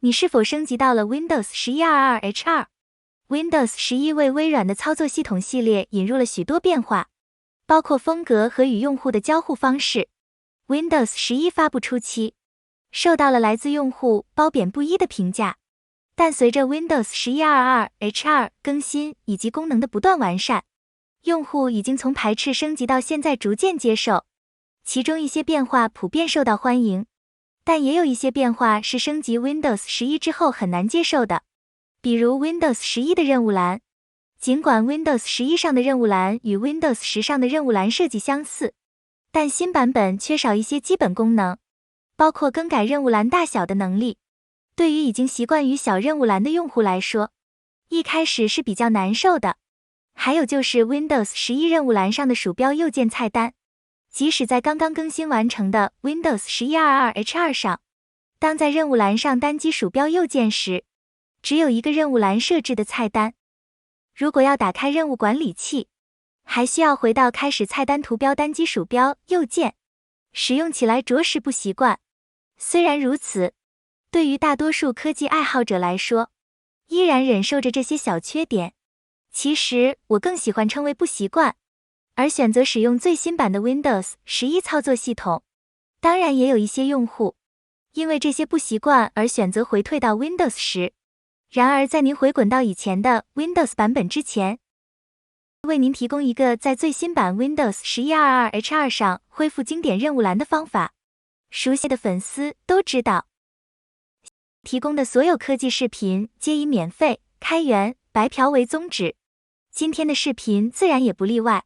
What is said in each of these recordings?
你是否升级到了 Windows 11.22H2？Windows 11为微软的操作系统系列引入了许多变化，包括风格和与用户的交互方式。Windows 11发布初期，受到了来自用户褒贬不一的评价，但随着 Windows 11.22H2 更新以及功能的不断完善，用户已经从排斥升级到现在逐渐接受。其中一些变化普遍受到欢迎，但也有一些变化是升级 Windows 11之后很难接受的，比如 Windows 11的任务栏。尽管 Windows 11上的任务栏与 Windows 10上的任务栏设计相似，但新版本缺少一些基本功能，包括更改任务栏大小的能力。对于已经习惯于小任务栏的用户来说，一开始是比较难受的。还有就是 Windows 11任务栏上的鼠标右键菜单，即使在刚刚更新完成的 Windows 11.22H2 上，当在任务栏上单击鼠标右键时，只有一个任务栏设置的菜单。如果要打开任务管理器，还需要回到开始菜单图标单击鼠标右键，使用起来着实不习惯。虽然如此，对于大多数科技爱好者来说，依然忍受着这些小缺点。其实我更喜欢称为不习惯，而选择使用最新版的 Windows 11操作系统。当然也有一些用户因为这些不习惯而选择回退到 Windows 10。然而在您回滚到以前的 Windows 版本之前，为您提供一个在最新版 Windows 11.22H2 上恢复经典任务栏的方法。熟悉的粉丝都知道，提供的所有科技视频皆以免费、开源、白嫖为宗旨。今天的视频自然也不例外。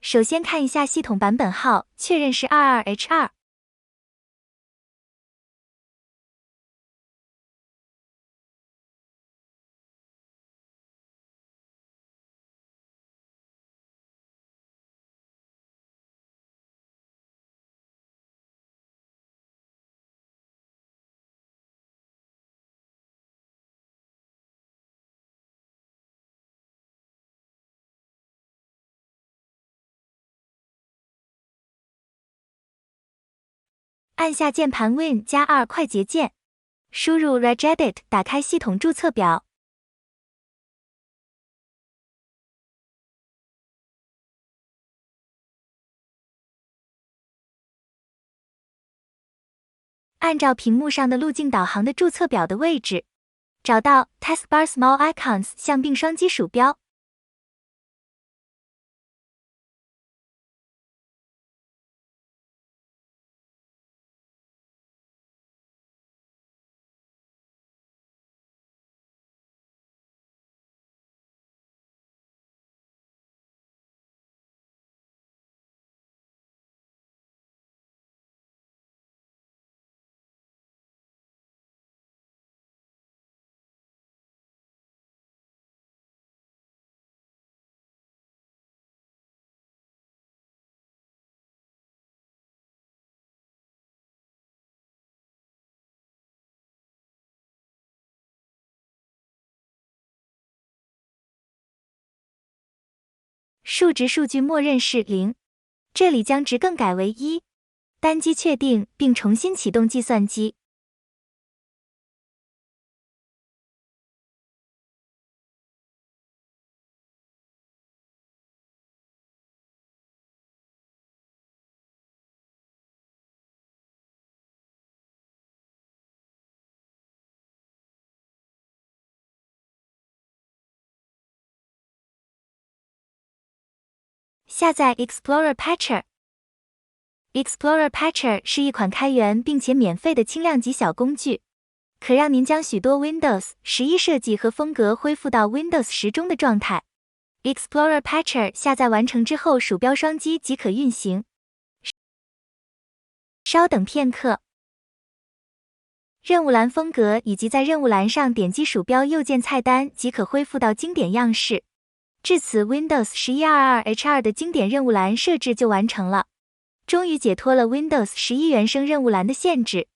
首先看一下系统版本号，确认是 22H2。按下键盘 Win+2 快捷键，输入 regedit 打开系统注册表。按照屏幕上的路径导航的注册表的位置，找到 Taskbar Small Icons 向并双击鼠标。数值数据默认是0，这里将值更改为1。单击确定并重新启动计算机。下载 Explorer Patcher。Explorer Patcher 是一款开源并且免费的轻量级小工具，可让您将许多 Windows 11设计和风格恢复到 Windows 10中的状态。Explorer Patcher 下载完成之后，鼠标双击即可运行。稍等片刻。任务栏风格以及在任务栏上点击鼠标右键菜单即可恢复到经典样式。至此 Windows 11.22H2 的经典任务栏设置就完成了，终于解脱了 Windows 11原生任务栏的限制。